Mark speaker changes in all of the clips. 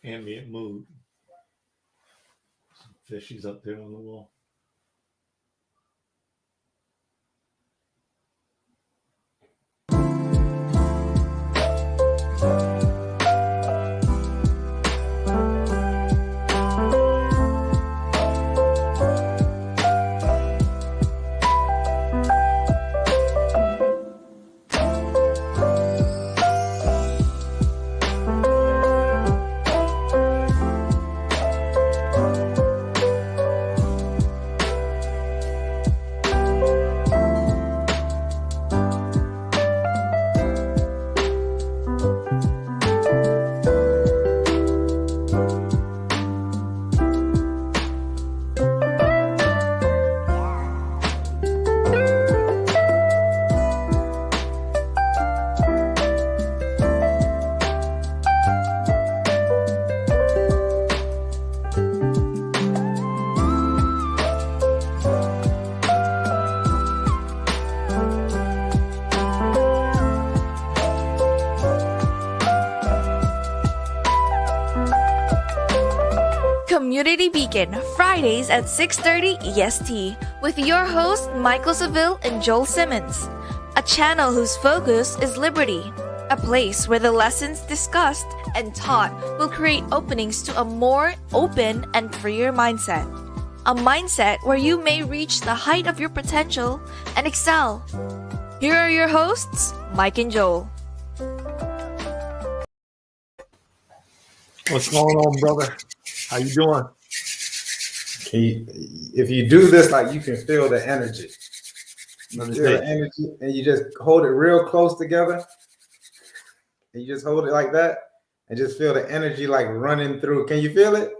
Speaker 1: ambient mood. Some fishies up there on the wall.
Speaker 2: Community Beacon, Fridays at 6:30 EST, with your hosts Michael Seville and Joel Simmons. A channel whose focus is liberty. A place where the lessons discussed and taught will create openings to a more open and freer mindset. A mindset where you may reach the height of your potential and excel. Here are your hosts, Mike and Joel.
Speaker 1: What's going on, brother? How you doing?
Speaker 3: If you do this, like, you can feel the energy. You feel the energy, and you just hold it real close together. And you just hold it like that, and just feel the energy like running through. Can you feel it?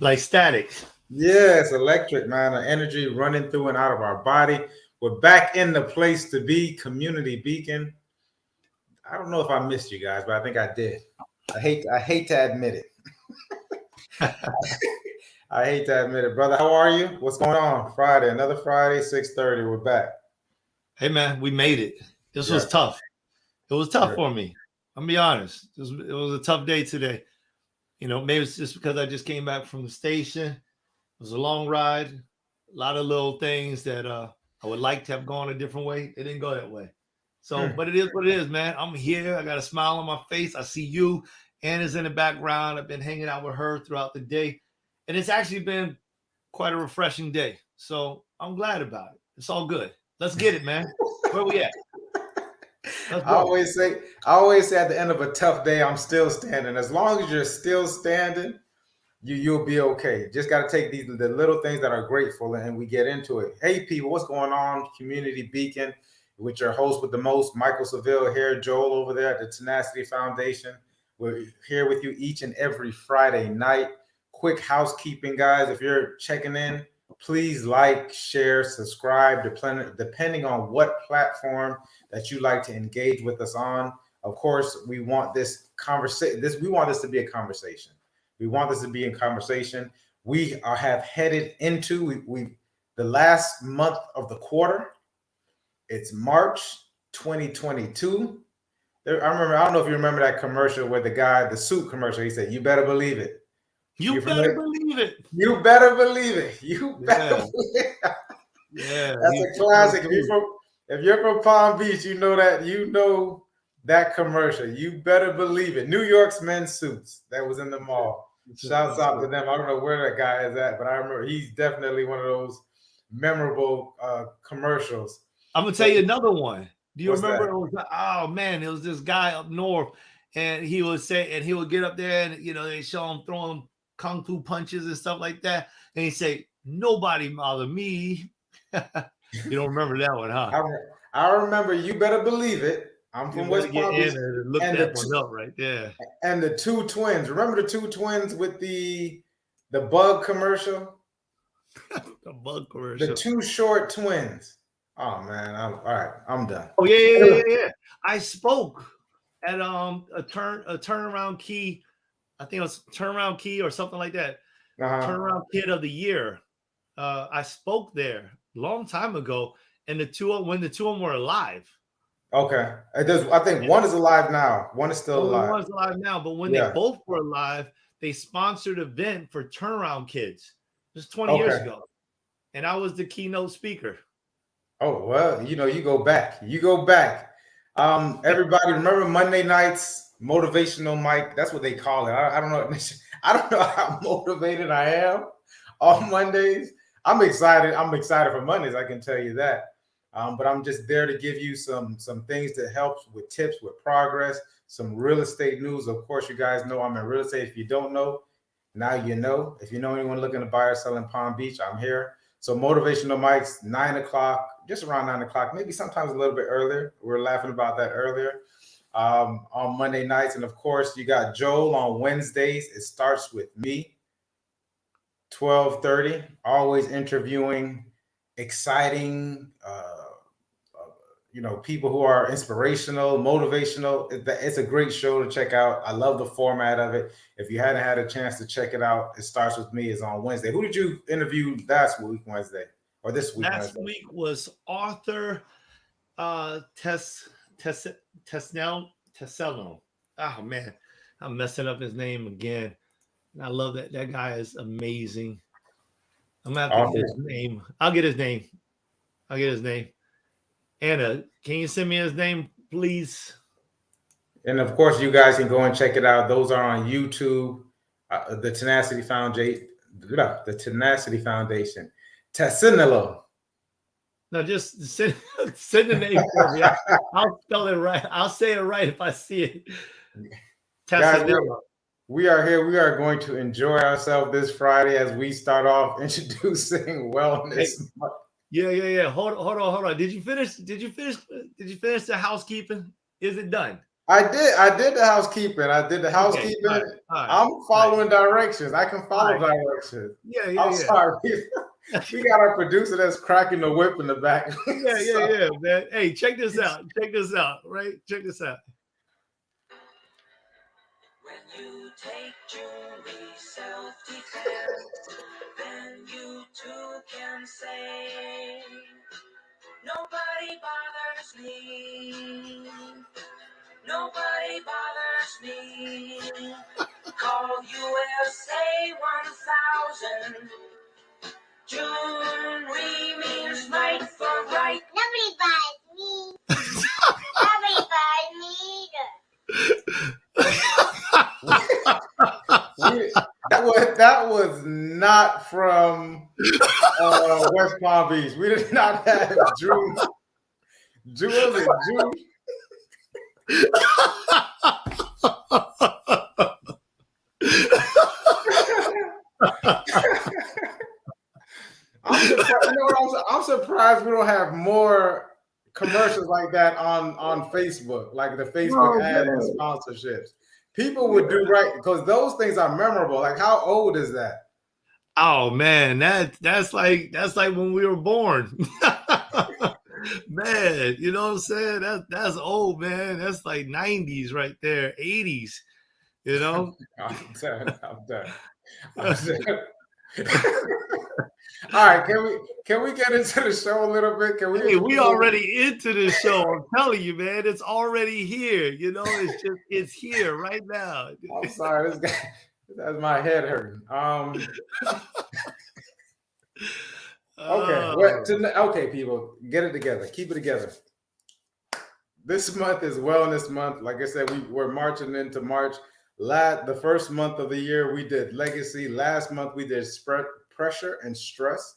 Speaker 1: Like static.
Speaker 3: Yeah, it's electric, man. The energy running through and out of our body. We're back in the place to be, Community Beacon. I don't know if I missed you guys, but I think I did. I hate to admit it. I hate to admit it, brother. How are you? What's going on? Friday, another Friday, 6:30. We're back.
Speaker 1: Hey, man, we made it. This was tough. It was tough for me. I'll be honest. It was a tough day today. You know, maybe it's just because I just came back from the station. It was a long ride. A lot of little things that I would like to have gone a different way. It didn't go that way. So, but it is what it is, man. I'm here. I got a smile on my face. I see you. Anna's in the background. I've been hanging out with her throughout the day. And it's actually been quite a refreshing day. So I'm glad about it. It's all good. Let's get it, man. Where we at?
Speaker 3: I always say at the end of a tough day, I'm still standing. As long as you're still standing, you'll be okay. Just got to take the little things that are grateful, and we get into it. Hey, people, what's going on? Community Beacon with your host with the most, Michael Seville here, Joel over there at the Tenacity Foundation. We're here with you each and every Friday night. Quick housekeeping, guys. If you're checking in, please like, share, subscribe, depending on what platform that you like to engage with us on. Of course, we want this conversation. We want this to be a conversation. We want this to be a conversation. We have headed into the last month of the quarter. It's March 2022. I don't know if you remember that commercial where the suit commercial, he said, "You better believe it.
Speaker 1: You better believe it.
Speaker 3: You better believe it. You better believe it."
Speaker 1: Yeah.
Speaker 3: That's a classic. If you're from Palm Beach, you know that commercial. You better believe it. New York's Men's Suits that was in the mall. Shouts out to them. I don't know where that guy is at, but I remember he's definitely one of those memorable commercials.
Speaker 1: I'm gonna tell you another one. Do you remember? It was this guy up north, and he would get up there, and they show him throwing kung fu punches and stuff like that, and he'd say, "Nobody bother me." You don't remember that one, huh?
Speaker 3: I remember. You better believe it. I'm from West Palm Beach.
Speaker 1: Look that one up right there.
Speaker 3: And the two twins. Remember the two twins with the bug commercial?
Speaker 1: The bug commercial.
Speaker 3: The two short twins. Oh man, all right. I'm done.
Speaker 1: Oh yeah. I spoke at a turnaround key. I think it was turnaround key or something like that. Turnaround kid of the year. I spoke there a long time ago, and when the two of them were alive.
Speaker 3: Okay. It does. I think one is alive now. One is still
Speaker 1: Only
Speaker 3: alive.
Speaker 1: one's alive now, but when they both were alive, they sponsored an event for turnaround kids. Just 20 years ago. And I was the keynote speaker.
Speaker 3: Oh, well, you know, you go back. You go back. Everybody remember Monday nights, motivational Mike. That's what they call it. I don't know. I don't know how motivated I am on Mondays. I'm excited. I'm excited for Mondays. I can tell you that. But I'm just there to give you some things that helps with tips, with progress, some real estate news. Of course, you guys know I'm in real estate. If you don't know, now you know. If you know anyone looking to buy or sell in Palm Beach, I'm here. So motivational Mike's 9 o'clock, just around 9 o'clock, maybe sometimes a little bit earlier. We were laughing about that earlier on Monday nights. And of course, you got Joel on Wednesdays. It starts with me, 12:30, always interviewing exciting, people who are inspirational, motivational. It's a great show to check out. I love the format of it. If you hadn't had a chance to check it out, It Starts With Me is on Wednesday. Who did you interview last week, Wednesday, or this week?
Speaker 1: Last week was Arthur Tesnell. Oh man, I'm messing up his name again. And I love that. That guy is amazing. I'm gonna have to get his name. I'll get his name. Anna, can you send me his name, please?
Speaker 3: And of course, you guys can go and check it out. Those are on YouTube. The Tenacity Foundation. Tessinello.
Speaker 1: No, just send the name for me. I'll spell it right. I'll say it right if I see it.
Speaker 3: Guys, we are here. We are going to enjoy ourselves this Friday as we start off introducing wellness.
Speaker 1: Yeah. Hold on. Did you finish the housekeeping? Is it done?
Speaker 3: I did the housekeeping. Okay, all right. I'm following directions. I can follow directions.
Speaker 1: Yeah.
Speaker 3: I'm sorry. We got our producer that's cracking the whip in the back.
Speaker 1: Yeah, man. Hey, check this out. Right? Check this out.
Speaker 4: When you take jewelry self-defense, then you too can say, nobody bothers me. Nobody bothers me. Call USA 1000. Jewelry means right for right. Nobody buys me. Nobody buys me either.
Speaker 3: That was not from West Palm Beach. We did not have Jewel and Drew. I'm surprised we don't have more commercials like that on Facebook, like the Facebook ads and sponsorships. People would do right because those things are memorable. Like, how old is that?
Speaker 1: Oh man, that's like when we were born. Man, you know what I'm saying? That's old, man. That's like 90s right there, 80s. You know?
Speaker 3: I'm done. All right, can we get into the show a little bit?
Speaker 1: We already into the show. I'm telling you, man, it's already here. You know, it's here right now.
Speaker 3: I'm sorry, this guy. That's my head hurting. Okay, people, get it together. Keep it together. This month is Wellness Month. Like I said, we're marching into March. The first month of the year, we did legacy. Last month, we did pressure and stress.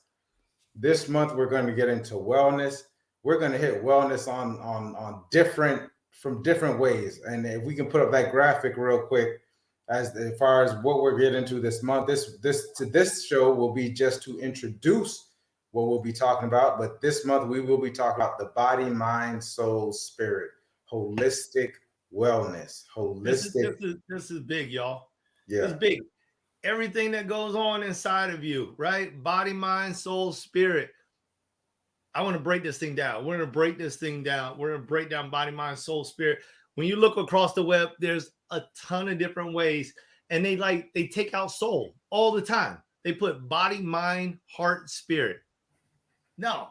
Speaker 3: This month, we're going to get into wellness. We're going to hit wellness on different ways. And if we can put up that graphic real quick, as far as what we're getting into this month, this show will be just to introduce what we'll be talking about. But this month, we will be talking about the body, mind, soul, spirit, holistic wellness.
Speaker 1: This is big, y'all.
Speaker 3: Yeah,
Speaker 1: it's big. Everything that goes on inside of you, right? Body, mind, soul, spirit. I want to break this thing down. We're going to break this thing down. We're going to break down body, mind, soul, spirit. When you look across the web, there's a ton of different ways, and they take out soul all the time. They put body, mind, heart, spirit. No.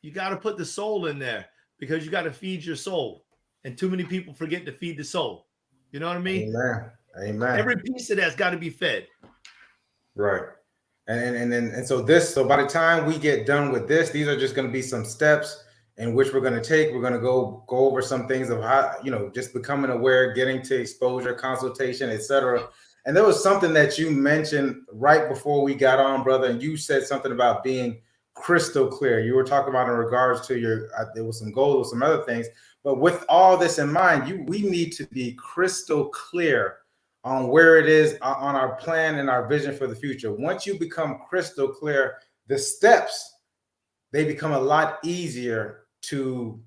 Speaker 1: You got to put the soul in there because you got to feed your soul. And too many people forget to feed the soul. You know what I mean?
Speaker 3: Amen. Amen.
Speaker 1: Every piece of that's got to be fed.
Speaker 3: Right. And so by the time we get done with this, these are just going to be some steps in which we're going to take. We're going to go over some things of how, just becoming aware, getting to exposure, consultation, etc. And there was something that you mentioned right before we got on, brother, and you said something about being crystal clear. You were talking about in regards to there was some goals, some other things, but with all this in mind, we need to be crystal clear on where it is on our plan and our vision for the future. Once you become crystal clear, the steps, they become a lot easier to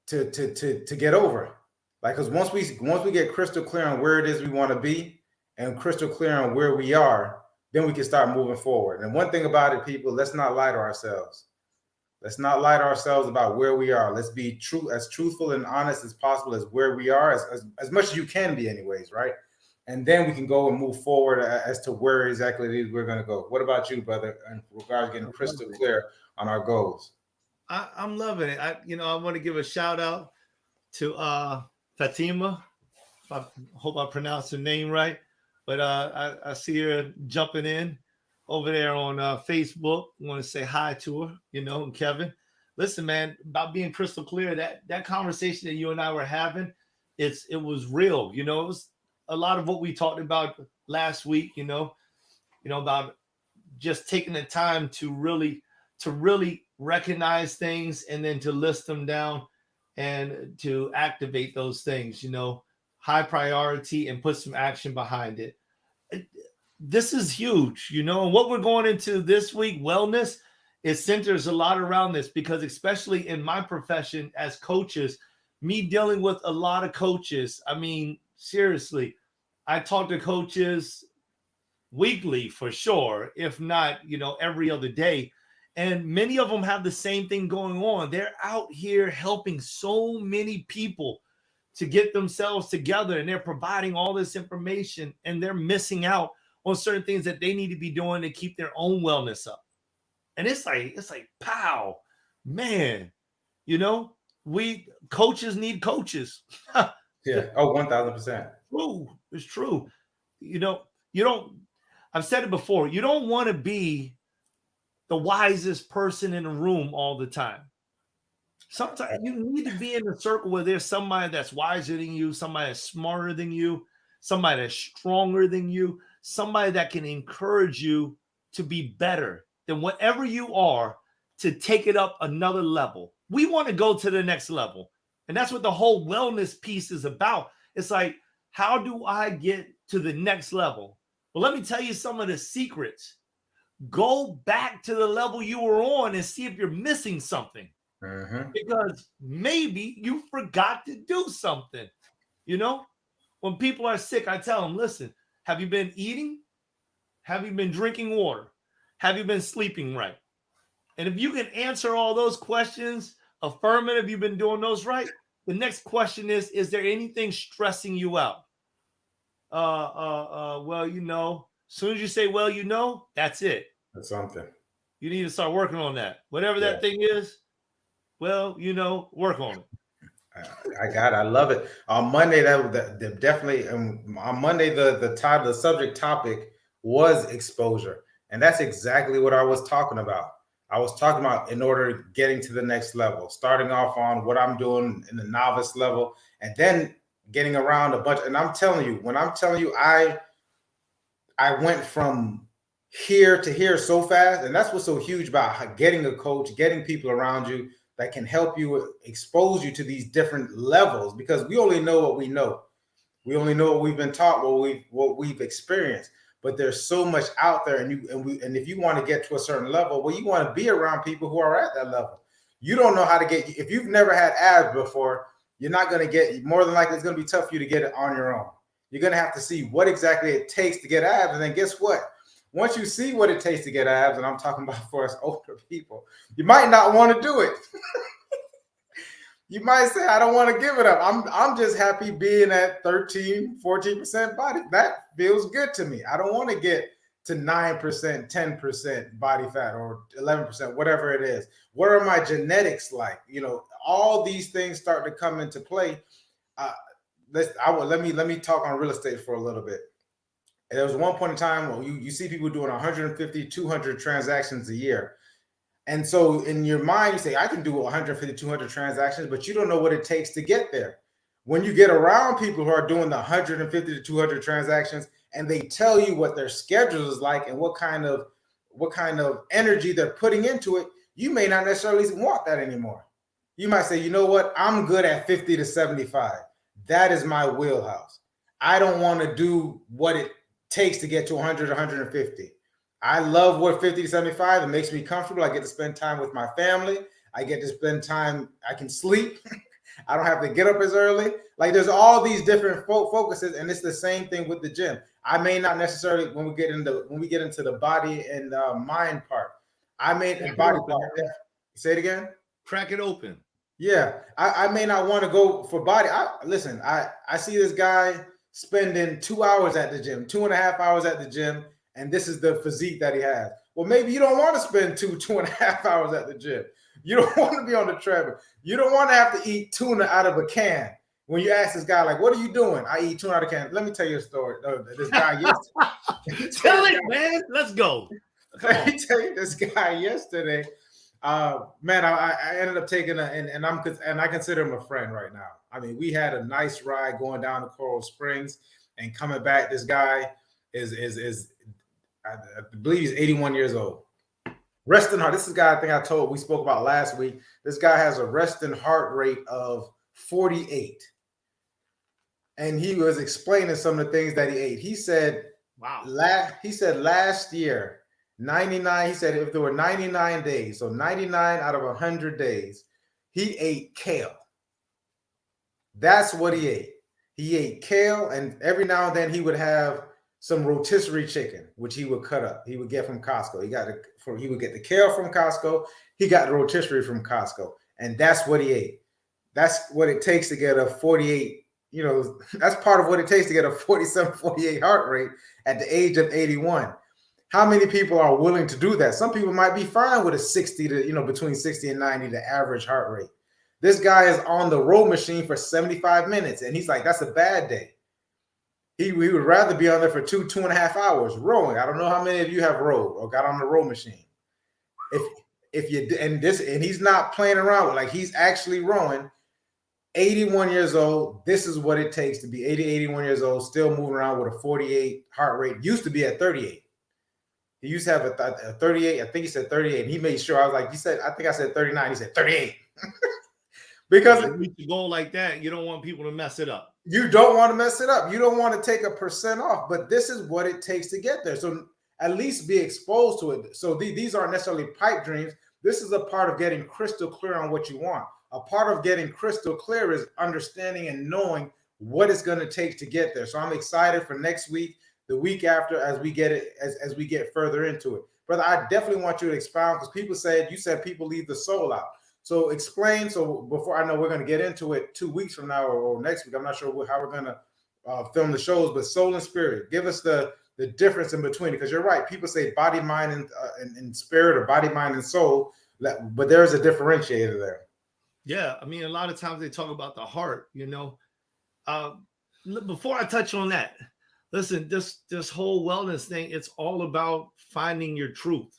Speaker 3: get over. Like, because once we get crystal clear on where it is we want to be and crystal clear on where we are, then we can start moving forward. And one thing about it, people, let's not lie to ourselves. Let's not lie to ourselves about where we are. Let's be as truthful and honest as possible as where we are, as much as you can be anyways, right? And then we can go and move forward as to where exactly it is we're going to go. What about you, brother, in regards to getting crystal clear on our goals?
Speaker 1: I'm loving it. I want to give a shout out to Fatima. I hope I pronounced her name right. But I see her jumping in over there on Facebook. I want to say hi to her, and Kevin. Listen, man, about being crystal clear, that conversation that you and I were having, it was real. It was a lot of what we talked about last week, about just taking the time to really recognize things and then to list them down and to activate those things, high priority, and put some action behind it. This is huge, and what we're going into this week, wellness, it centers a lot around this because especially in my profession as coaches, me dealing with a lot of coaches, I mean, seriously, I talk to coaches weekly for sure, if not, every other day. And many of them have the same thing going on. They're out here helping so many people to get themselves together, and they're providing all this information, and they're missing out on certain things that they need to be doing to keep their own wellness up. And it's like, pow, man, we coaches need coaches.
Speaker 3: Yeah. Oh, 1,000%.
Speaker 1: True. It's true. I've said it before, you don't want to be the wisest person in the room all the time. Sometimes you need to be in a circle where there's somebody that's wiser than you, somebody that's smarter than you, somebody that's stronger than you, somebody that can encourage you to be better than whatever you are, to take it up another level. We want to go to the next level. And that's what the whole wellness piece is about. It's like, how do I get to the next level? Well, let me tell you some of the secrets. Go back to the level you were on and see if you're missing something.
Speaker 3: Mm-hmm.
Speaker 1: Because maybe you forgot to do something. When people are sick, I tell them, listen, have you been eating? Have you been drinking water? Have you been sleeping right? And if you can answer all those questions, affirmative, you've been doing those right. The next question is there anything stressing you out? Well, as soon as you say, well, that's it.
Speaker 3: That's something.
Speaker 1: You need to start working on that. Whatever that thing is, work on it.
Speaker 3: I got it. I love it. On Monday, that definitely. On Monday, the subject topic was exposure, and that's exactly what I was talking about. I was talking about in order getting to the next level, starting off on what I'm doing in the novice level, and then getting around a bunch. And I'm telling you, I went from here to here so fast, and that's what's so huge about getting a coach, getting people around you that can help you expose you to these different levels, because we only know what we know. We only know what we've been taught, what we've experienced. But there's so much out there, and if you want to get to a certain level, well, you want to be around people who are at that level. You don't know how to get. If you've never had abs before, you're not going to get. More than likely, it's going to be tough for you to get it on your own. You're going to have to see what exactly it takes to get abs, and then guess what? Once you see what it takes to get abs, and I'm talking about for us older people, you might not want to do it. You might say, I don't want to give it up. I'm just happy being at 13, 14% body. That feels good to me. I don't want to get to 9%, 10% body fat, or 11%, whatever it is? What are my genetics like? You know, all these things start to come into play. Let me talk on real estate for a little bit. There was one point in time where you see people doing 150, 200 transactions a year. And so in your mind, you say, I can do 150, 200 transactions, but you don't know what it takes to get there. When you get around people who are doing the 150 to 200 transactions, and they tell you what their schedule is like and what kind of energy they're putting into it, you may not necessarily want that anymore. You might say, you know what? I'm good at 50 to 75. That is my wheelhouse. I don't want to do what it takes to get to 100, 150. I love what 50 to 75. It makes me comfortable. I get to spend time with my family. I get to spend time. I can sleep. I don't have to get up as early. Like, there's all these different focuses, and it's the same thing with the gym. I may not necessarily, when we get into the body and mind part, I may body part. Say it again.
Speaker 1: Crack it open.
Speaker 3: Yeah, I may not want to go for body. I see this guy spending 2 hours at the gym, 2.5 hours at the gym, and this is the physique that he has. Well, maybe you don't want to spend 2.5 hours at the gym. You don't want to be on the treadmill. You don't want to have to eat tuna out of a can. When you ask this guy, like, what are you doing? I eat tuna out of a can. Let me tell you a story. This guy yesterday.
Speaker 1: Tell it, man. Let's go.
Speaker 3: Let me tell you this guy yesterday. Man, I ended up taking and I consider him a friend right now. I mean, we had a nice ride going down to Coral Springs and coming back. This guy is I believe he's 81 years old. Resting heart. This is the guy I think we spoke about last week. This guy has a resting heart rate of 48. And he was explaining some of the things that he ate. He said, wow. Last year, 99, he said if there were 99 days, so 99 out of 100 days, he ate kale. That's what he ate. He ate kale, and every now and then he would have some rotisserie chicken, which he would cut up. He would get from Costco. He would get the kale from Costco. He got the rotisserie from Costco, and that's what he ate. That's what it takes to get a 48. You know, that's part of what it takes to get a 47, 48 heart rate at the age of 81. How many people are willing to do that? Some people might be fine with a 60 to, between 60 and 90, the average heart rate. This guy is on the row machine for 75 minutes, and he's like, that's a bad day. He would rather be on there for 2.5 hours rowing. I don't know how many of you have rowed or got on the row machine. If you and he's not playing around with, like, he's actually rowing. 81 years old. This is what it takes to be 81 years old, still moving around with a 48 heart rate. Used to be at 38. He used to have a 38. I think he said 38. And he made sure. I was like, I think I said 39. He said 38. Because
Speaker 1: you need to go like that. You don't want people to mess it up.
Speaker 3: You don't want to mess it up. You don't want to take a % off, but this is what it takes to get there. So at least be exposed to it. So these aren't necessarily pipe dreams. This is a part of getting crystal clear on what you want. A part of getting crystal clear is understanding and knowing what it's going to take to get there. So I'm excited for next week, the week after, as we get it, as we get further into it. Brother, I definitely want you to expound, because you said people leave the soul out. So explain. So before, I know we're going to get into it 2 weeks from now or next week. I'm not sure how we're going to film the shows, but soul and spirit, give us the difference in between. Because you're right. People say body, mind, and spirit, or body, mind, and soul. But there's a differentiator there.
Speaker 1: Yeah. I mean, a lot of times they talk about the heart, before I touch on that, listen, this whole wellness thing, it's all about finding your truth.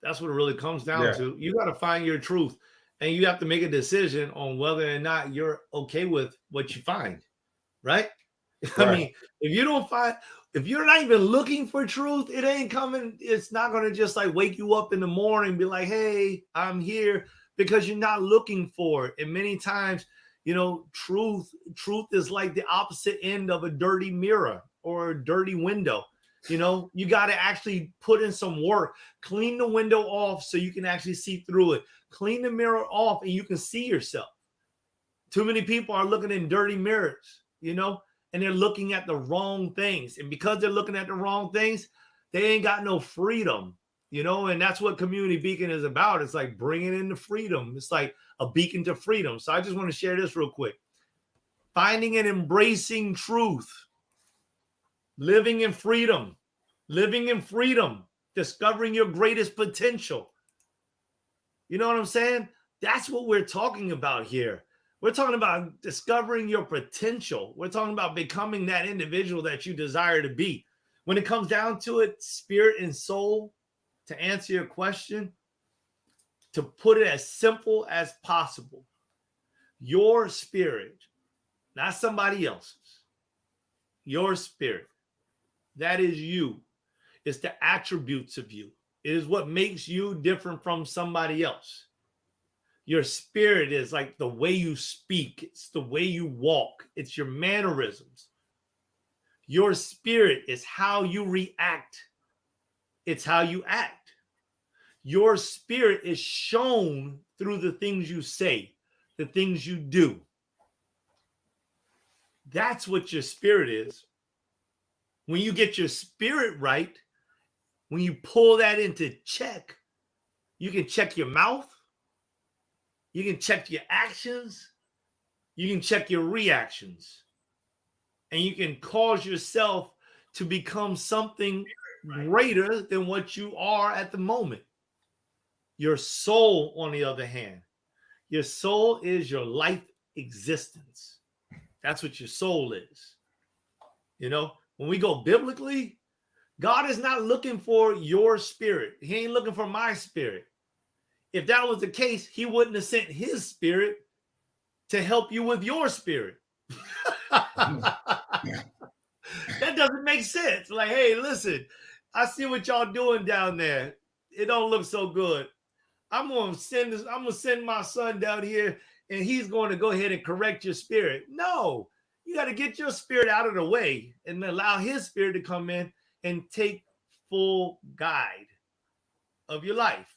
Speaker 1: That's what it really comes down to. You got to find your truth, and you have to make a decision on whether or not you're okay with what you find. Right. I mean, if you're not even looking for truth, it ain't coming. It's not going to just like wake you up in the morning and be like, hey, I'm here, because you're not looking for it. And many times, truth is like the opposite end of a dirty mirror or a dirty window. You got to actually put in some work, clean the window off so you can actually see through it, clean the mirror off and you can see yourself. Too many people are looking in dirty mirrors, and they're looking at the wrong things. And because they're looking at the wrong things, they ain't got no freedom, and that's what Community Beacon is about. It's like bringing in the freedom. It's like a beacon to freedom. So I just want to share this real quick. Finding and embracing truth. Living in freedom. living in freedom, discovering your greatest potential. You know what I'm saying? That's what we're talking about here. We're talking about discovering your potential. We're talking about becoming that individual that you desire to be. When it comes down to it, spirit and soul, to answer your question, to put it as simple as possible, your spirit, not somebody else's, your spirit, that is you. It's the attributes of you. It is what makes you different from somebody else. Your spirit is like the way you speak. It's the way you walk. It's your mannerisms. Your spirit is how you react. It's how you act. Your spirit is shown through the things you say, the things you do. That's what your spirit is. When you get your spirit right, when you pull that into check, you can check your mouth, you can check your actions, you can check your reactions, and you can cause yourself to become something greater than what you are at the moment. Your soul, on the other hand, your soul is your life existence. That's what your soul is. You know, when we go biblically, God is not looking for your spirit. He ain't looking for my spirit. If that was the case, he wouldn't have sent his spirit to help you with your spirit. That doesn't make sense. Like, hey, listen, I see what y'all doing down there. It don't look so good. I'm gonna send my son down here, and he's going to go ahead and correct your spirit. No, you got to get your spirit out of the way and allow his spirit to come in and take full guide of your life.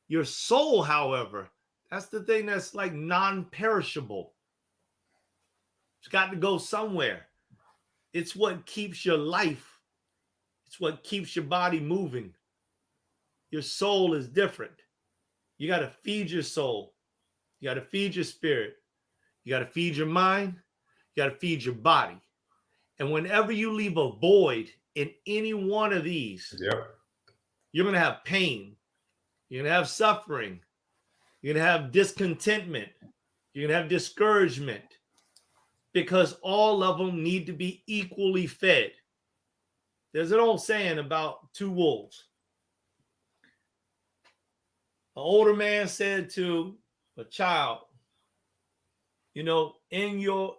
Speaker 1: Your soul, however, that's the thing that's like non-perishable. It's got to go somewhere. It's what keeps your life. It's what keeps your body moving. Your soul is different. You got to feed your soul. You got to feed your spirit. You got to feed your mind. You got to feed your body. And whenever you leave a void in any one of these, you're going to have pain. You're going to have suffering. You're going to have discontentment. You're going to have discouragement, because all of them need to be equally fed. There's an old saying about two wolves. An older man said to a child, you know, in your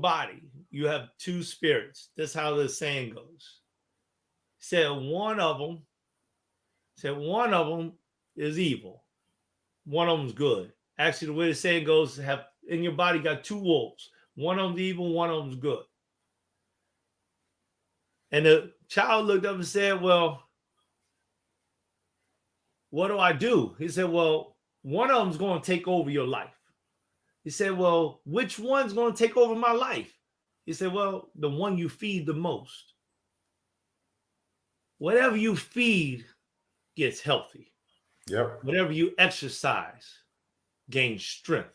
Speaker 1: body, you have two spirits. That's how the saying goes. He said one of them is evil. One of them's good. Actually, the way the saying goes, have in your body got two wolves. One of them's evil, one of them's good. And the child looked up and said, well, what do I do? He said, well, one of them's going to take over your life. He said, well, which one's going to take over my life? He said, well, the one you feed the most. Whatever you feed gets healthy.
Speaker 3: Yep.
Speaker 1: Whatever you exercise gains strength.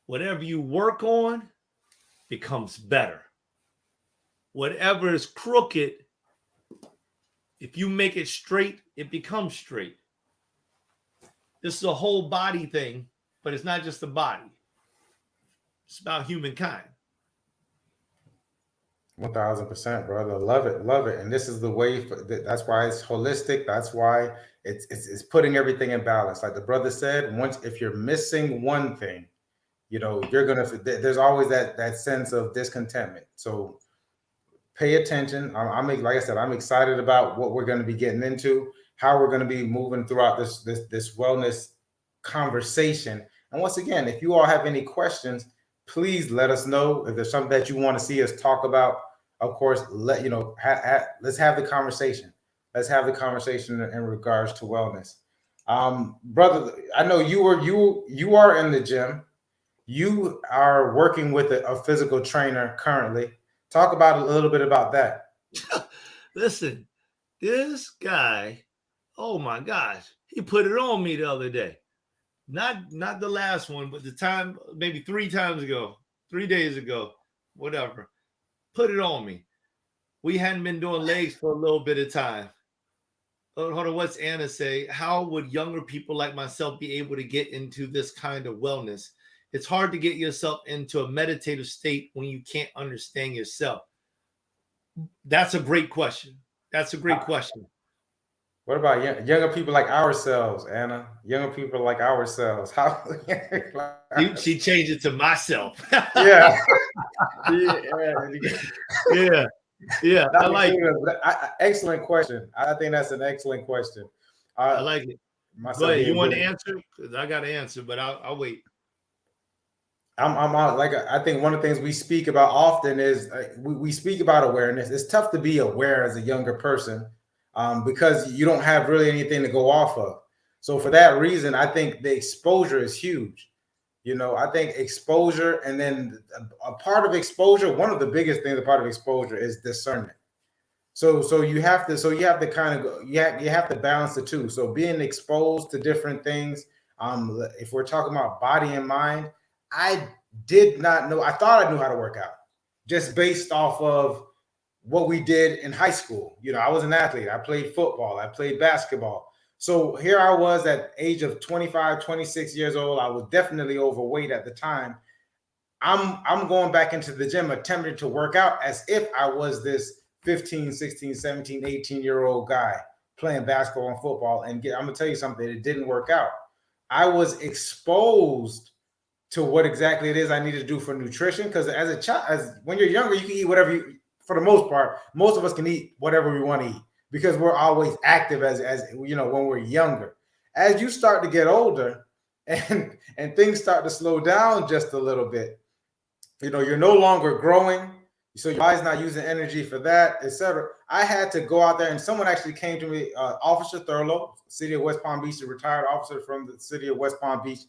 Speaker 1: Whatever you work on becomes better. Whatever is crooked, if you make it straight, it becomes straight. This is a whole body thing, but it's not just the body. It's about humankind.
Speaker 3: 1000%, brother. Love it, love it. And this is the way. That's why it's holistic. That's why it's putting everything in balance. Like the brother said, if you're missing one thing, you know, there's always that sense of discontentment. So pay attention. Like I said, I'm excited about what we're going to be getting into, how we're going to be moving throughout this wellness conversation. And once again, if you all have any questions, please let us know. If there's something that you want to see us talk about, of course, let's have the conversation. Let's have the conversation in regards to wellness. Brother, I know you are in the gym. You are working with a physical trainer currently. Talk about a little bit about that.
Speaker 1: Listen, this guy, oh my gosh, he put it on me the other day. Not the last one, but the time, maybe 3 days ago, whatever. Put it on me. we hadn't been doing legs for a little bit of time. Hold on, what's Anna say? How would younger people like myself be able to get into this kind of wellness? It's hard to get yourself into a meditative state when you can't understand yourself. That's a great question. That's a great question.
Speaker 3: What about younger people like ourselves, Anna? Younger people like ourselves. How?
Speaker 1: She changed it to myself.
Speaker 3: Yeah.
Speaker 1: Yeah. I like
Speaker 3: it. Excellent question. I think that's an excellent question.
Speaker 1: I like it.
Speaker 3: Myself,
Speaker 1: you want to answer? Because I got to answer, but I'll wait.
Speaker 3: I'm like, I think one of the things we speak about often is we speak about awareness. It's tough to be aware as a younger person because you don't have really anything to go off of. So for that reason, I think the exposure is huge. You know, I think exposure, and then a part of exposure, one of the biggest things, a part of exposure is discernment. So you have to kind of you have to balance the two. So being exposed to different things. If we're talking about body and mind, I did not know. I thought I knew how to work out just based off of what we did in high school. You know, I was an athlete. I played football. I played basketball. So here I was at age of 25, 26 years old. I was definitely overweight at the time. I'm going back into the gym attempting to work out as if I was this 15, 16, 17, 18-year-old guy playing basketball and football. And I'm going to tell you something, it didn't work out. I was exposed to what exactly it is I need to do for nutrition. Because as a child, when you're younger, you can eat whatever for the most part, most of us can eat whatever we want to eat because we're always active as you know, when we're younger. As you start to get older and things start to slow down just a little bit, you know, you're no longer growing. So your body's not using energy for that, etc. I had to go out there, and someone actually came to me, Officer Thurlow, City of West Palm Beach, a retired officer from the City of West Palm Beach,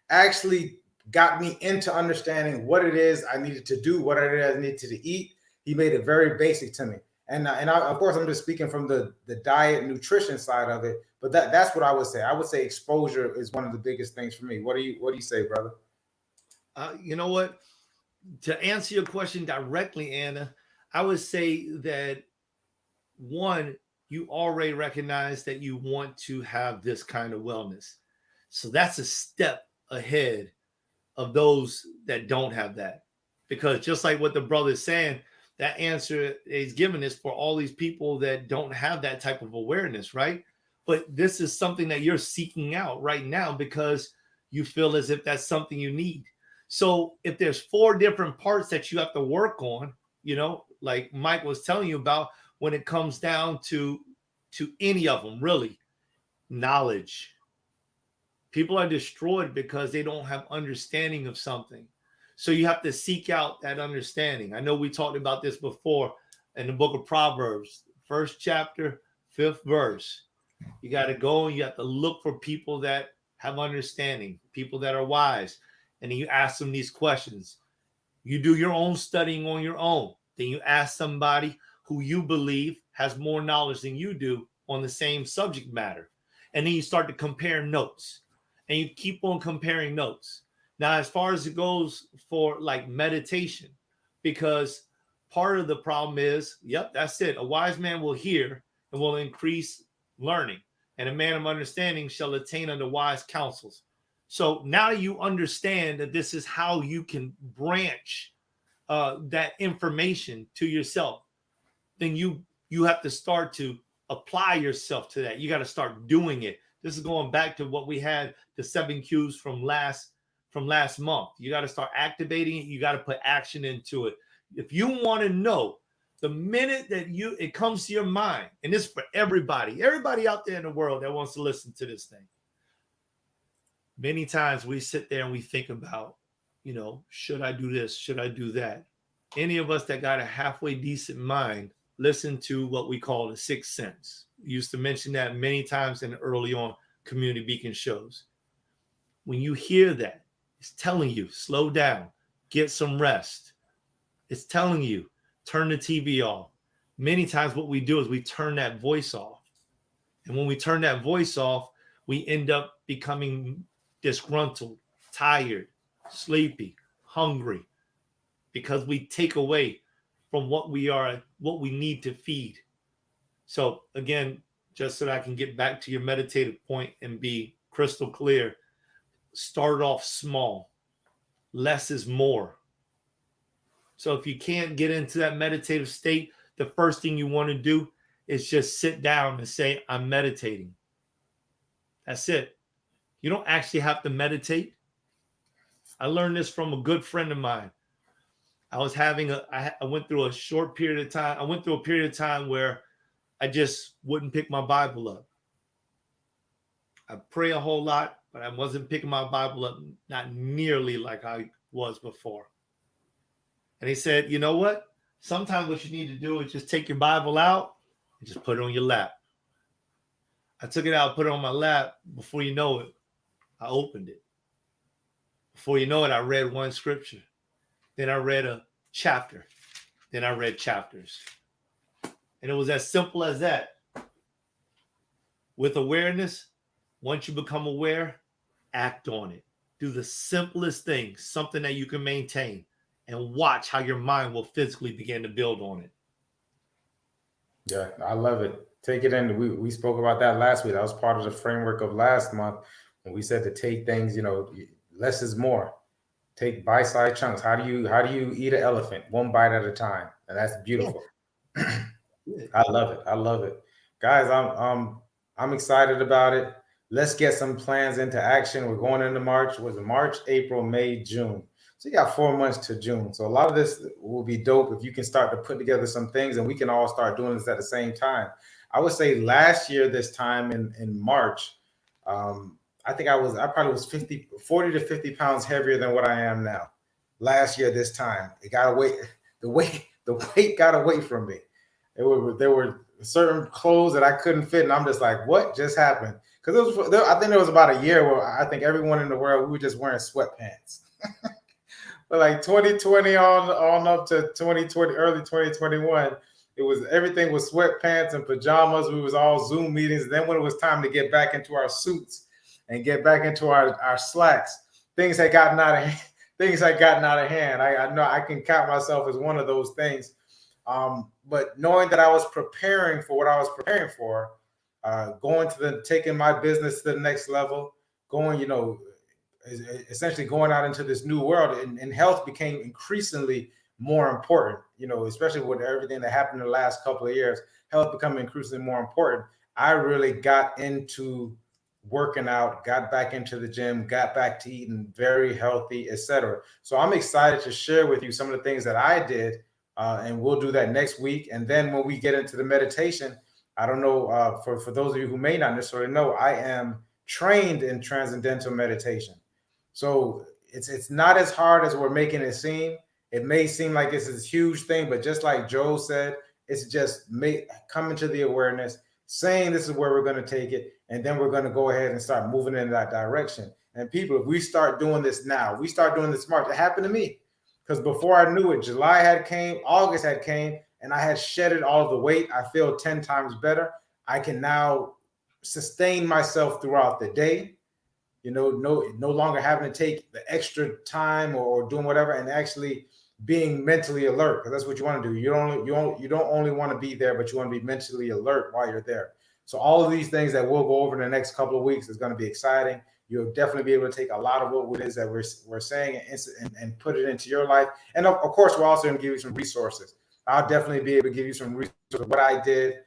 Speaker 3: actually got me into understanding what it is I needed to do, what it is I needed to eat. He made it very basic to me. And of course, I'm just speaking from the diet nutrition side of it, but that's what I would say. I would say exposure is one of the biggest things for me. What do you say, brother?
Speaker 1: You know what? To answer your question directly, Anna, I would say that one, you already recognize that you want to have this kind of wellness. So that's a step ahead of those that don't have that. Because just like what the brother is saying, that answer is given is for all these people that don't have that type of awareness, right? But this is something that you're seeking out right now because you feel as if that's something you need. So if there's 4 different parts that you have to work on, you know, like Mike was telling you about, when it comes down to any of them, really, knowledge. People are destroyed because they don't have understanding of something. So you have to seek out that understanding. I know we talked about this before in the book of Proverbs, 1st chapter, 5th verse. You got to go and you have to look for people that have understanding, people that are wise. And then you ask them these questions. You do your own studying on your own. Then you ask somebody who you believe has more knowledge than you do on the same subject matter. And then you start to compare notes. And you keep on comparing notes. Now, as far as it goes for like meditation, because part of the problem is, yep, that's it. A wise man will hear and will increase learning. And a man of understanding shall attain unto wise counsels. So now you understand that this is how you can branch that information to yourself. Then you have to start to apply yourself to that. You got to start doing it. This is going back to what we had, the 7 cues from last month. You got to start activating it. You got to put action into it. If you want to know, the minute that it comes to your mind, and this is for everybody out there in the world that wants to listen to this thing. Many times we sit there and we think about, you know, should I do this? Should I do that? Any of us that got a halfway decent mind, listen to what we call the 6th sense. We used to mention that many times in the early on Community Beacon shows. When you hear that, it's telling you, slow down, get some rest. It's telling you, turn the TV off. Many times what we do is we turn that voice off. And when we turn that voice off, we end up becoming disgruntled, tired, sleepy, hungry, because we take away from what we need to feed. So again, just so that I can get back to your meditative point and be crystal clear, start off small. Less is more. So if you can't get into that meditative state, the first thing you want to do is just sit down and say, I'm meditating. That's it. You don't actually have to meditate. I learned this from a good friend of mine. I went through a short period of time. I went through a period of time where I just wouldn't pick my Bible up. I pray a whole lot, but I wasn't picking my Bible up, not nearly like I was before. And he said, you know what? Sometimes what you need to do is just take your Bible out and just put it on your lap. I took it out, put it on my lap. Before you know it, I opened it. Before you know it, I read one scripture. Then I read a chapter. Then I read chapters. And it was as simple as that. With awareness, once you become aware, act on it. Do the simplest thing, something that you can maintain, and watch how your mind will physically begin to build on it.
Speaker 3: Yeah, I love it. Take it in. We spoke about that last week. That was part of the framework of last month when we said to take things, less is more. Take bite-sized chunks. How do you eat an elephant? One bite at a time. And that's beautiful. Yeah. I love it. I love it. Guys, I'm excited about it. Let's get some plans into action. We're going into March. Was it March, April, May, June? So you got 4 months to June. So a lot of this will be dope if you can start to put together some things and we can all start doing this at the same time. I would say last year, this time in March, I think I probably was 40 to 50 pounds heavier than what I am now. Last year, this time, the weight got away from me. There were certain clothes that I couldn't fit, and I'm just like, what just happened? Because I think there was about a year where I think everyone in the world, we were just wearing sweatpants. But like 2020 on up to 2020, early 2021, everything was sweatpants and pajamas. We was all Zoom meetings. And then when it was time to get back into our suits and get back into our slacks, things had gotten out of hand. I know I can count myself as one of those things. But knowing that I was preparing for what I was preparing for, taking my business to the next level, essentially going out into this new world, and health became increasingly more important, especially with everything that happened in the last couple of years, health becoming increasingly more important. I really got into working out, got back into the gym, got back to eating very healthy, etc. So I'm excited to share with you some of the things that I did, and we'll do that next week. And then when we get into the meditation, I don't know, for those of you who may not necessarily know, I am trained in transcendental meditation. So it's not as hard as we're making it seem. It may seem like it's this huge thing, but just like Joe said, it's just coming to the awareness, saying this is where we're going to take it, and then we're going to go ahead and start moving in that direction. And people, if we start doing this now, we start doing this March. It happened to me because before I knew it, July had came, August had came, and I had shedded all of the weight. I feel 10 times better. I can now sustain myself throughout the day. No longer having to take the extra time or doing whatever, and actually being mentally alert, because that's what you want to do. You don't only want to be there, but you want to be mentally alert while you're there. So all of these things that we'll go over in the next couple of weeks is going to be exciting. You'll definitely be able to take a lot of what it is that we're saying and put it into your life. And of course, we're also going to give you some resources. I'll definitely be able to give you some resources of what I did,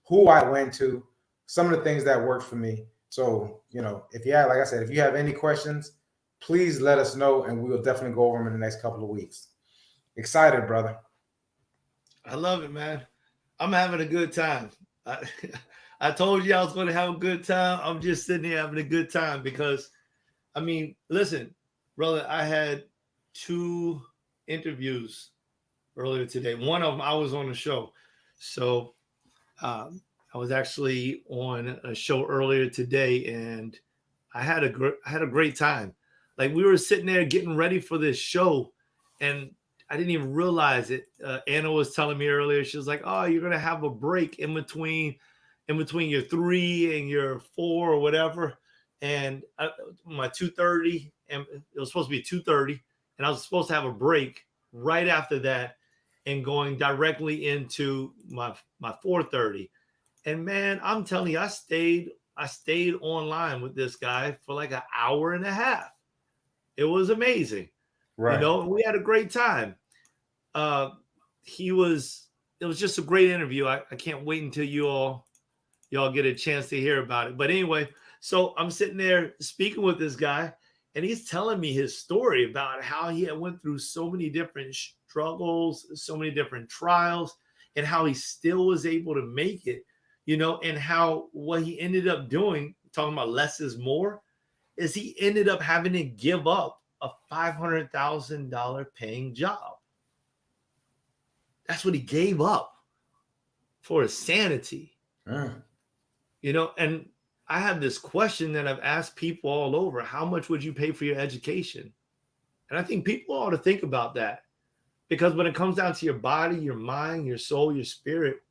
Speaker 3: who I went to, some of the things that worked for me. So, if you have, like I said, if you have any questions, please let us know, and we will definitely go over them in the next couple of weeks. Excited, brother.
Speaker 1: I love it, man. I'm having a good time. I told you I was going to have a good time. I'm just sitting here having a good time because, listen, brother, I had 2 interviews earlier today. One of them, I was on the show. So, I was actually on a show earlier today, and I had a great time. Like, we were sitting there getting ready for this show, and I didn't even realize it. Anna was telling me earlier, she was like, "Oh, you're gonna have a break in between your 3 and your 4 or whatever." And my 2:30, and it was supposed to be 2:30, and I was supposed to have a break right after that. and going directly into my 4:30. And man, I'm telling you, I stayed online with this guy for like an hour and a half. It was amazing.
Speaker 3: Right.
Speaker 1: You know, we had a great time. It was just a great interview. I can't wait until y'all get a chance to hear about it. But anyway, so I'm sitting there speaking with this guy, and he's telling me his story about how he had went through so many different struggles, so many different trials, and how he still was able to make it, you know, and how what he ended up doing, talking about less is more, is he ended up having to give up a $500,000 paying job. That's what he gave up for his sanity. You know, and I have this question that I've asked people all over. How much would you pay for your education? And I think people ought to think about that, because when it comes down to your body, your mind, your soul, your spirit,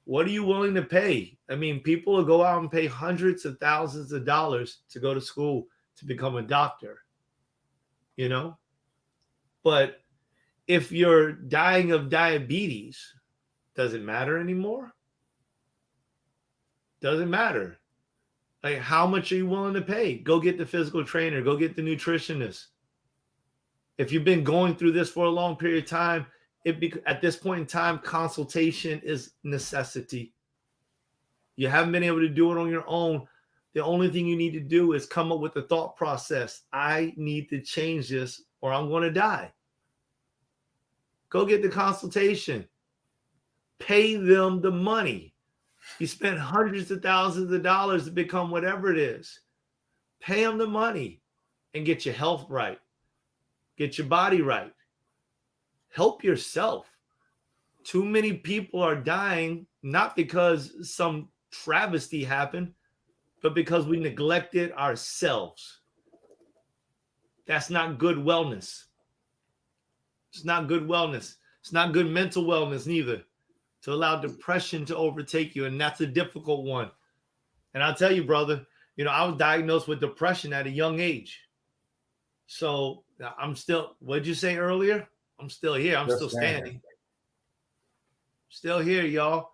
Speaker 1: what are you willing to pay? I mean, people will go out and pay hundreds of thousands of dollars to go to school to become a doctor, you know? But if you're dying of diabetes, does it matter anymore? Doesn't matter. Like, how much are you willing to pay? Go get the physical trainer. Go get the nutritionist. If you've been going through this for a long period of time, at this point in time, consultation is necessity. You haven't been able to do it on your own. The only thing you need to do is come up with a thought process. I need to change this or I'm going to die. Go get the consultation. Pay them the money. You spent hundreds of thousands of dollars to become whatever it is. Pay them the money and get your health right. Get your body right. Help yourself. Too many people are dying, not because some travesty happened, but because we neglected ourselves. That's not good wellness. It's not good wellness. It's not good mental wellness neither, to allow depression to overtake you. And that's a difficult one. And I'll tell you, brother, you know, I was diagnosed with depression at a young age. So I'm still, what did you say earlier? I'm still here. I'm still standing. Still here, y'all.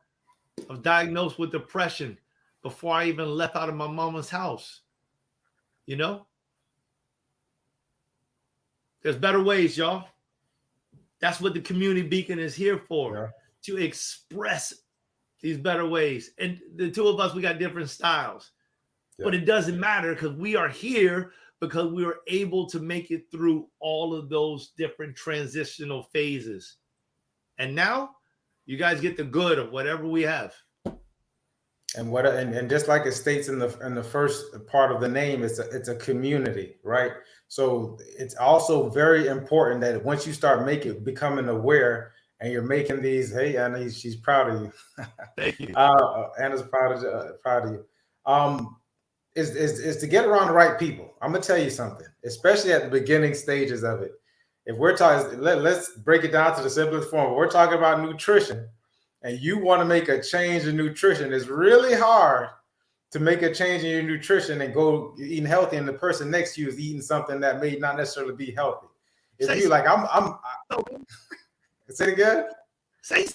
Speaker 1: I was diagnosed with depression before I even left out of my mama's house. You know? There's better ways, y'all. That's what the community beacon is here for. Yeah. To express these better ways. And the two of us, we got different styles. Yeah. But it doesn't matter, because we are here because we were able to make it through all of those different transitional phases. And now you guys get the good of whatever we have.
Speaker 3: And just like it states in the first part of the name, it's a community, right? So it's also very important that once you start becoming aware, and you're making these, hey, Anna, she's proud of you.
Speaker 1: Thank you.
Speaker 3: Anna's proud of you. Is to get around the right people. I'm gonna tell you something, especially at the beginning stages of it. If we're talking, let's break it down to the simplest form. We're talking about nutrition, and you want to make a change in nutrition. It's really hard to make a change in your nutrition and go eating healthy, and the person next to you is eating something that may not necessarily be healthy. If you like, I'm say it again.
Speaker 1: Say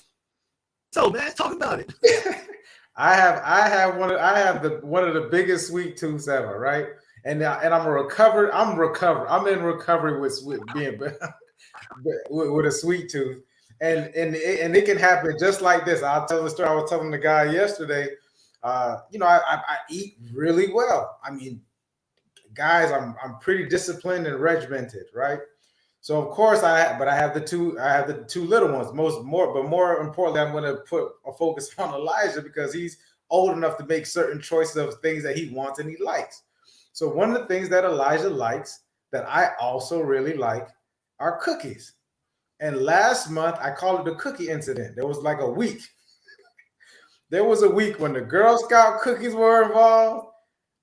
Speaker 1: so, man. Talk about it.
Speaker 3: I have one of the biggest sweet tooths ever, right? And I'm in recovery with being with a sweet tooth, and it can happen just like this. I'll tell the story. I was telling the guy yesterday. You know, I eat really well. I mean, guys, I'm pretty disciplined and regimented, right? So of course I have the two little ones. More importantly, I'm going to put a focus on Elijah, because he's old enough to make certain choices of things that he wants and he likes. So one of the things that Elijah likes that I also really like are cookies. And last month I call it the cookie incident. There was like a week. There was a week when the Girl Scout cookies were involved.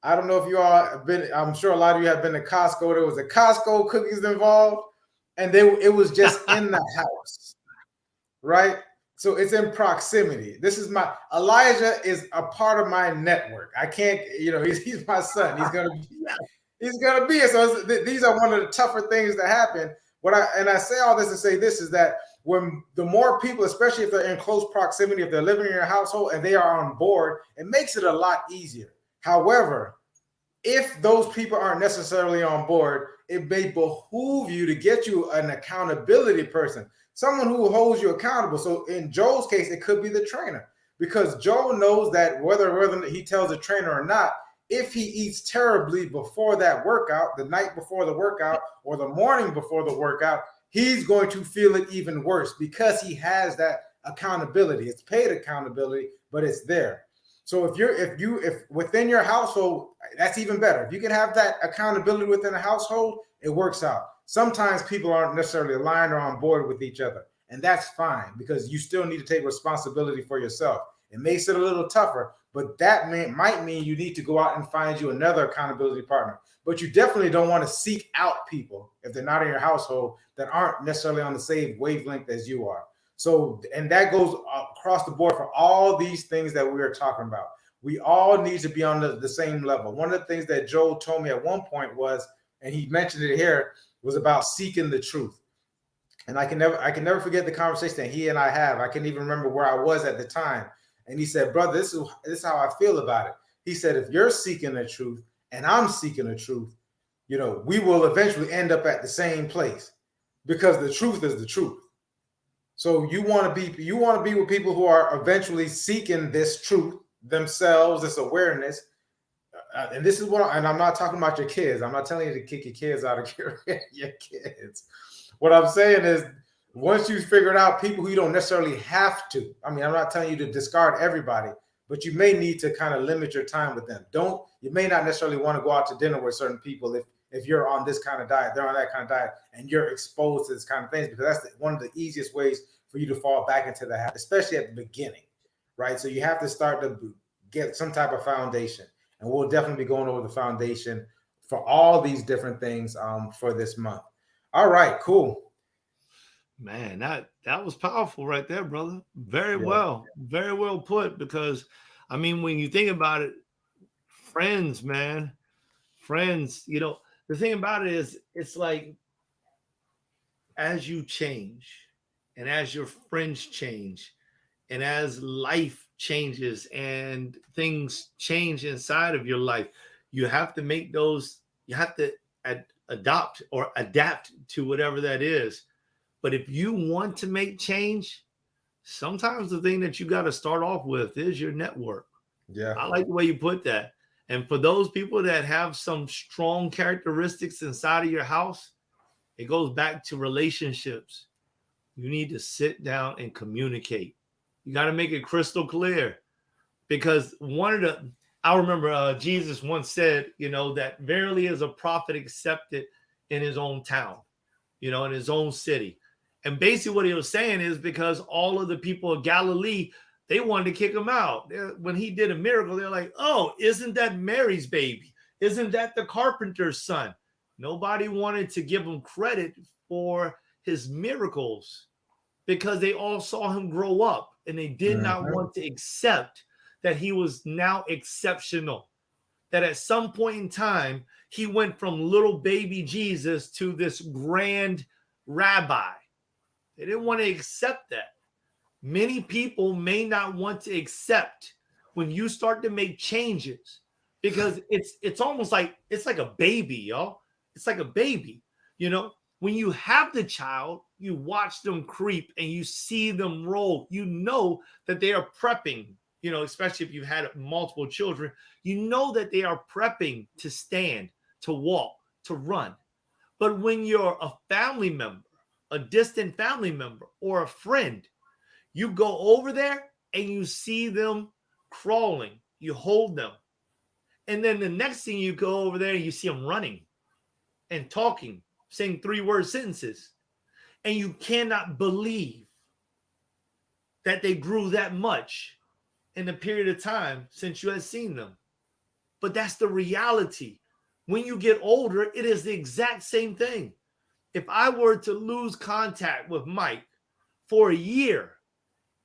Speaker 3: I don't know if you all have been. I'm sure a lot of you have been to Costco. There was a Costco cookies involved. And it was just in the house, right? So it's in proximity. Elijah is a part of my network. I can't, you know, he's my son. He's gonna be it. So these are one of the tougher things that happen. I say all this to say this is that when the more people, especially if they're in close proximity, if they're living in your household and they are on board, it makes it a lot easier. However, if those people aren't necessarily on board, it may behoove you to get you an accountability person, someone who holds you accountable. So in Joel's case, it could be the trainer, because Joel knows that whether he tells the trainer or not, if he eats terribly before that workout, the night before the workout, or the morning before the workout, he's going to feel it even worse because he has that accountability. It's paid accountability, but it's there. So if within your household, that's even better. If you can have that accountability within a household, it works out. Sometimes people aren't necessarily aligned or on board with each other, and that's fine, because you still need to take responsibility for yourself. It makes it a little tougher, but that might mean you need to go out and find you another accountability partner. But you definitely don't want to seek out people, if they're not in your household, that aren't necessarily on the same wavelength as you are. So, and that goes across the board for all these things that we are talking about. We all need to be on the same level. One of the things that Joel told me at one point was, and he mentioned it here, was about seeking the truth. And I can never forget the conversation that he and I have. I can even remember where I was at the time. And he said, brother, this is how I feel about it. He said, if you're seeking the truth and I'm seeking the truth, we will eventually end up at the same place, because the truth is the truth. So you want to be with people who are eventually seeking this truth themselves, this awareness. And this is and I'm not talking about your kids. I'm not telling you to kick your kids out of your kids. What I'm saying is, once you figure out people who you don't necessarily have to, I'm not telling you to discard everybody, but you may need to kind of limit your time with them. You may not necessarily want to go out to dinner with certain people if you're on this kind of diet, they're on that kind of diet, and you're exposed to this kind of things, because that's one of the easiest ways for you to fall back into the habit, especially at the beginning, right? So you have to start to get some type of foundation, and we'll definitely be going over the foundation for all these different things for this month. All right, cool.
Speaker 1: Man, that was powerful right there, brother. Very well put. Because when you think about it, friends, man, the thing about it is, it's like, as you change and as your friends change and as life changes and things change inside of your life, you have to adopt or adapt to whatever that is. But if you want to make change, sometimes the thing that you got to start off with is your network.
Speaker 3: Yeah.
Speaker 1: I like the way you put that. And for those people that have some strong characteristics inside of your house, it goes back to relationships. You need to sit down and communicate. You got to make it crystal clear, because I remember Jesus once said, that verily is a prophet accepted in his own town, in his own city. And basically what he was saying is, because all of the people of Galilee, they wanted to kick him out. When he did a miracle, they're like, oh, isn't that Mary's baby? Isn't that the carpenter's son? Nobody wanted to give him credit for his miracles, because they all saw him grow up, and they did not want to accept that he was now exceptional, that at some point in time, he went from little baby Jesus to this grand rabbi. They didn't want to accept that. Many people may not want to accept when you start to make changes, because it's almost like, it's like a baby, y'all. It's like a baby. When you have the child, you watch them creep and you see them roll. You know that they are prepping, especially if you've had multiple children, that they are prepping to stand, to walk, to run. But when you're a family member, a distant family member, or a friend, you go over there and you see them crawling, you hold them. And then the next thing, you go over there and you see them running and talking, saying 3-word sentences. And you cannot believe that they grew that much in the period of time since you had seen them. But that's the reality. When you get older, it is the exact same thing. If I were to lose contact with Mike for a year,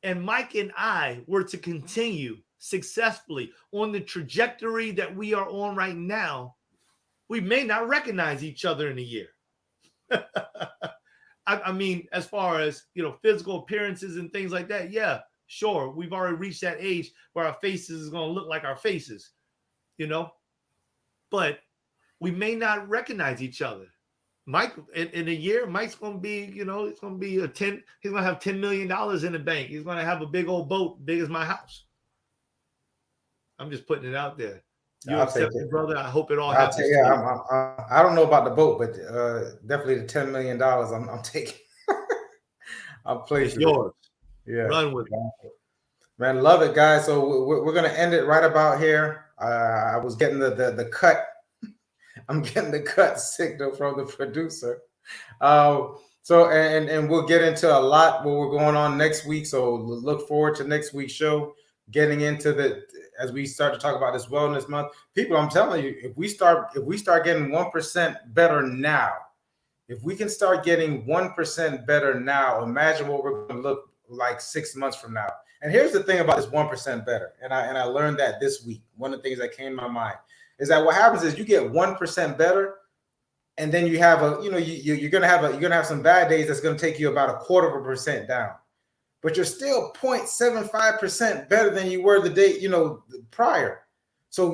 Speaker 1: and Mike and I were to continue successfully on the trajectory that we are on right now, we may not recognize each other in a year. I mean, as far as, physical appearances and things like that, yeah, sure. We've already reached that age where our faces is going to look like our faces, but we may not recognize each other. Mike, in a year, Mike's going to be, it's going to be he's going to have $10 million in the bank. He's going to have a big old boat, big as my house. I'm just putting it out there. You accept it, brother. I hope it all happens.
Speaker 3: I don't know about the boat, but definitely the $10 million I'm taking. I'm placing
Speaker 1: it's yours.
Speaker 3: Yeah.
Speaker 1: Run with it.
Speaker 3: Man, love it, guys. So we're going to end it right about here. I was getting the cut. I'm getting the cut signal from the producer. So we'll get into a lot what we're going on next week. So look forward to next week's show. Getting into as we start to talk about this wellness month, people, I'm telling you, if we start getting 1% better now, if we can start getting 1% better now, imagine what we're going to look like 6 months from now. And here's the thing about this 1% better, and I learned that this week. One of the things that came to my mind is that what happens is you get 1% better, and then you have you're gonna have some bad days that's gonna take you about 0.25% down. But you're still 0.75% better than you were the day, prior. So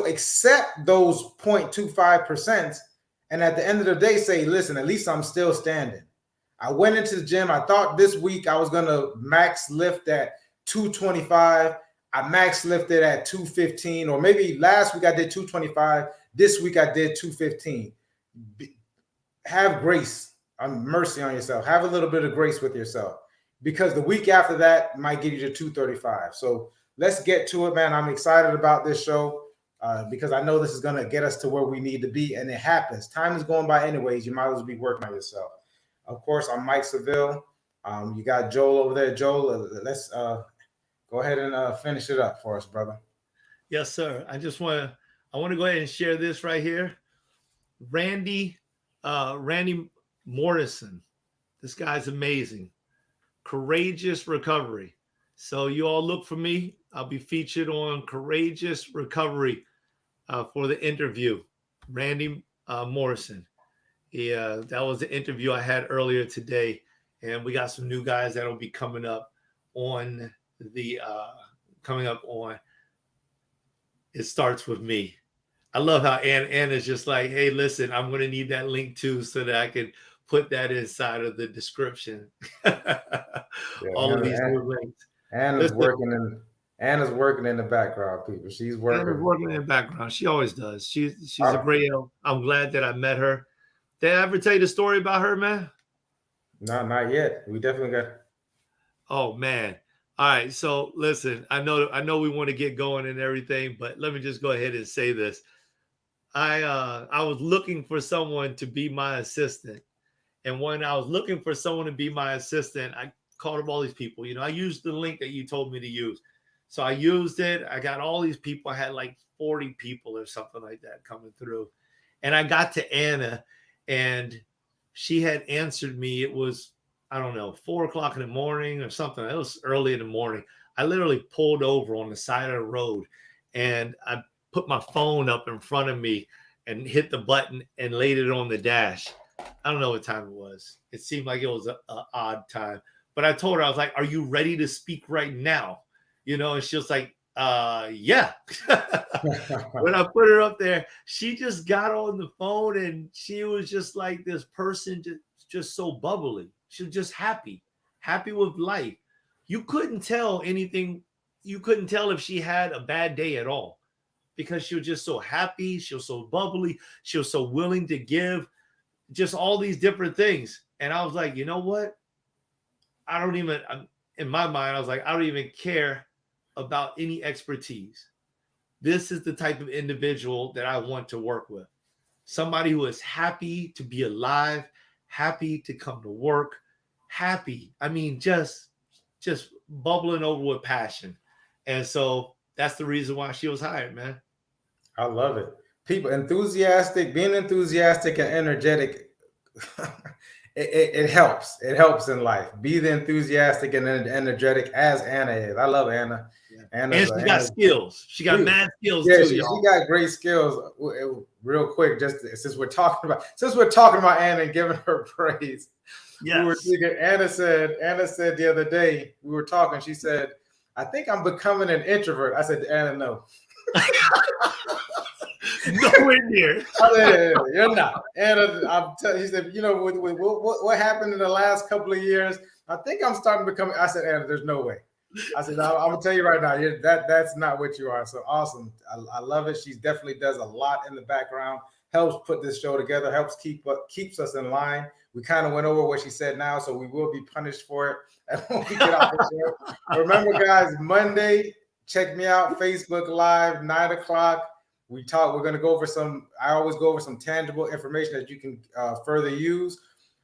Speaker 3: accept those 0.25%, and at the end of the day, say, listen, at least I'm still standing. I went into the gym. I thought this week I was gonna max lift at 225. I max lifted at 215, or maybe last week I did 225. This week I did 215. Have grace, mercy on yourself. Have a little bit of grace with yourself, because the week after that might give you to 235. So let's get to it, man. I'm excited about this show because I know this is going to get us to where we need to be, and it happens. Time is going by anyways. You might as well be working on yourself. Of course, I'm Mike Seville. You got Joel over there. Joel, let's go ahead and finish it up for us, brother.
Speaker 1: Yes, sir. I want to go ahead and share this right here. Randy Morrison. This guy's amazing. Courageous Recovery. So you all look for me. I'll be featured on Courageous Recovery for the interview. Randy Morrison. Yeah, that was the interview I had earlier today. And we got some new guys that'll be coming up on It Starts With Me. I love how Anna's just like, hey, listen, I'm going to need that link too, so that I can put that inside of the description. All of these new links.
Speaker 3: Anna's working in the background, people. She's working.
Speaker 1: Anna's working in the background. She always does. She's a great help. I'm glad that I met her. Did I ever tell you the story about her, man?
Speaker 3: No, not yet. We definitely got.
Speaker 1: Oh man. All right. So listen, I know we want to get going and everything, but let me just go ahead and say this. I was looking for someone to be my assistant. And when I was looking for someone to be my assistant, I called up all these people. I used the link that you told me to use. So I used it. I got all these people. I had like 40 people or something like that coming through. And I got to Anna, and she had answered me. It was, I don't know, 4:00 in the morning or something. It was early in the morning. I literally pulled over on the side of the road, and I put my phone up in front of me and hit the button and laid it on the dash. I don't know what time it was. It seemed like it was an odd time. But I told her, I was like, are you ready to speak right now? And she was like, yeah. When I put her up there, she just got on the phone, and she was just like this person, just so bubbly. She was just happy with life. You couldn't tell anything. You couldn't tell if she had a bad day at all, because she was just so happy. She was so bubbly. She was so willing to give, just all these different things. And I was like, you know what? In my mind, I was like, I don't even care about any expertise. This is the type of individual that I want to work with. Somebody who is happy to be alive, happy to come to work, happy. I mean, just bubbling over with passion. And so that's the reason why she was hired, man.
Speaker 3: I love it. People, being enthusiastic and energetic, it helps. It helps in life. Be the enthuretic and energetic as Anna is. I love Anna.
Speaker 1: Yeah. And she got skills. She got mad skills
Speaker 3: too.
Speaker 1: She
Speaker 3: got great skills. Real quick, just since we're talking about Anna and giving her praise,
Speaker 1: Yes.
Speaker 3: We were thinking, Anna said the other day, we were talking, she said, I think I'm becoming an introvert. I said to Anna, no.
Speaker 1: Nowhere near.
Speaker 3: You're not. Anna, he said, you know, with what happened in the last couple of years, I think I'm starting to become, I said, Anna, there's no way. I said, I'm going to tell you right now, that's not what you are. So awesome. I love it. She definitely does a lot in the background, helps put this show together, helps keeps us in line. We kind of went over what she said now, so we will be punished for it when we get off the show. Remember, guys, Monday, check me out, Facebook Live, 9 o'clock. We're going to go over I always go over some tangible information that you can further use.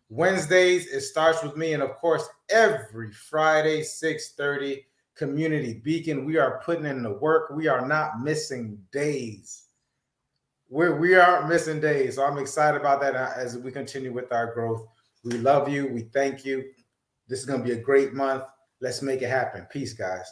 Speaker 3: Wednesdays, it starts with me. And of course, every Friday, 6:30, Community Beacon. We are putting in the work. We are not missing days. We aren't missing days. So I'm excited about that as we continue with our growth. We love you. We thank you. This is going to be a great month. Let's make it happen. Peace, guys.